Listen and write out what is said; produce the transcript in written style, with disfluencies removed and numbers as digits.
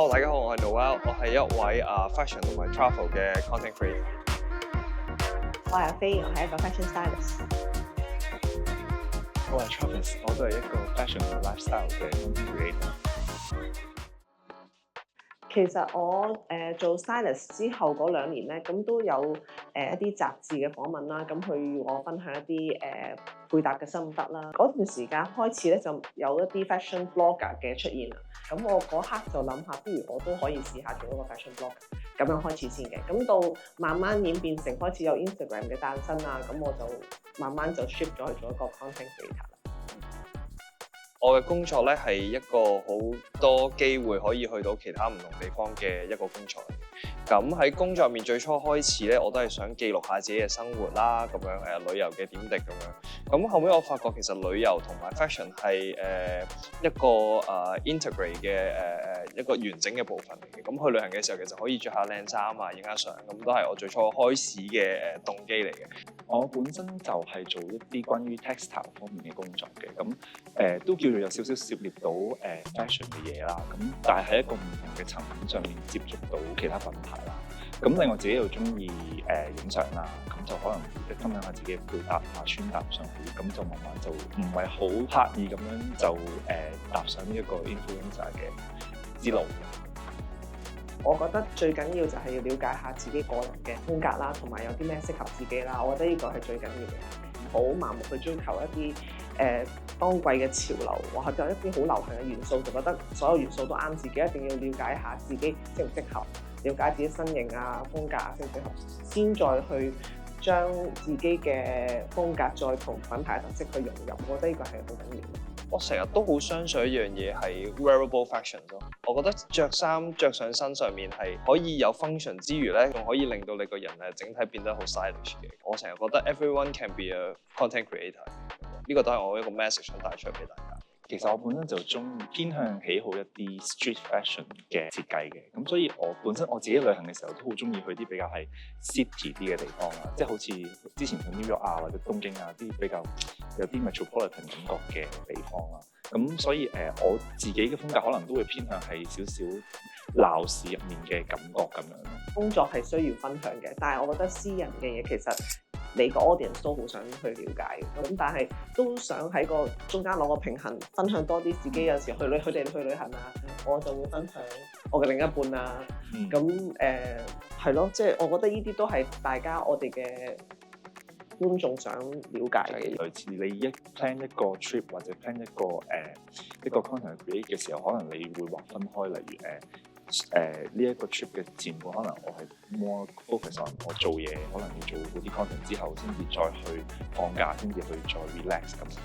Hello，大家好，我係 Noel，我係一位fashion 同埋 travel 嘅 content creator。我係阿飛，我係一個 fashion stylist。我係 Travis，我都係一個 fashion 同 lifestyle 嘅 content creator。其實我做 stylist 之後嗰2年咧，咁都有一啲雜誌嘅訪問啦，咁佢要我分享一啲配搭嘅心得啦。嗰段時間開始咧，就有一啲 fashion blogger 嘅出現啦。咁我嗰刻就諗下，不如我都可以試下做一個 fashion blogger，咁樣開始先嘅。咁到慢慢演變成開始有 Instagram 嘅誕生啦，咁我就慢慢就 shift 咗去做一個 content creator 啦。我嘅工作咧係一個好多機會可以去到其他唔同地方嘅一個工作。咁喺工作入面最初開始咧，我都係想記錄下自己嘅生活啦，咁樣旅遊嘅點滴咁樣。咁後尾我發覺其實旅遊同埋 fashion 係一個integrate 嘅一個完整嘅部分嚟嘅。咁去旅行嘅時候其實可以着下靚衫啊，影下相，咁都係我最初開始嘅動機嚟嘅。我本身就係做一啲關於 textile 方面嘅工作嘅，咁都叫做有少少涉獵到fashion 嘅嘢啦。咁但係喺一個唔同嘅層面上面接觸到其他品牌啦。咁另外自己又中意影相啦，咁就可能會分享下自己嘅配搭啊、穿搭上去，咁就慢慢就唔係好刻意咁樣就踏上呢一個 influencer 嘅之路。我覺得最緊要就係要了解下自己個人嘅風格啦，同埋有啲咩適合自己啦。我覺得呢個係最緊要嘅，唔好盲目去追求一啲當季嘅潮流，或者一啲好流行嘅元素，就覺得所有元素都啱自己。一定要了解下自己適唔適合，了解自己身形啊、風格適唔適合，先再去將自己嘅風格再同品牌特色去融入。我覺得呢個係好緊要嘅。我成日都好相信一樣嘢係 wearable fashion 咯。我覺得着衫着上身上面係可以有 function 之餘咧，仲可以令到你個人整體變得好 stylish 嘅。我成日覺得 everyone can be a content creator， 呢個都係我一個 message 想帶出嚟俾大家。其實我本身就偏向喜好一啲 street fashion 嘅設計嘅，咁所以我本身我自己旅行嘅時候都好中意去啲比較係 city 啲嘅地方啦，即係好似之前去 New York 啊或者東京啊啲比較有啲 metropolitan 感覺嘅地方啦。咁所以我自己嘅風格可能都會偏向係少少鬧市入面嘅感覺咁樣咯。工作係需要分享嘅，但係我覺得私人嘅嘢其實你個 audience 都好想去了解嘅，咁但係都想喺個中間攞個平衡，分享多啲自己有時佢哋去旅行啊，我就會分享我嘅另一半啊，咁係咯，即係我覺得呢啲都係大家我哋嘅觀眾想了解嘅。類似你一 plan 一個 trip 或者 plan 一個 content create 嘅時候，可能你會劃分開，例如呢一個 trip 嘅前半，可能我係 more focus on 我做嘢，可能要做嗰啲 content 之後，先至再去放假，先至去再 relax 咁。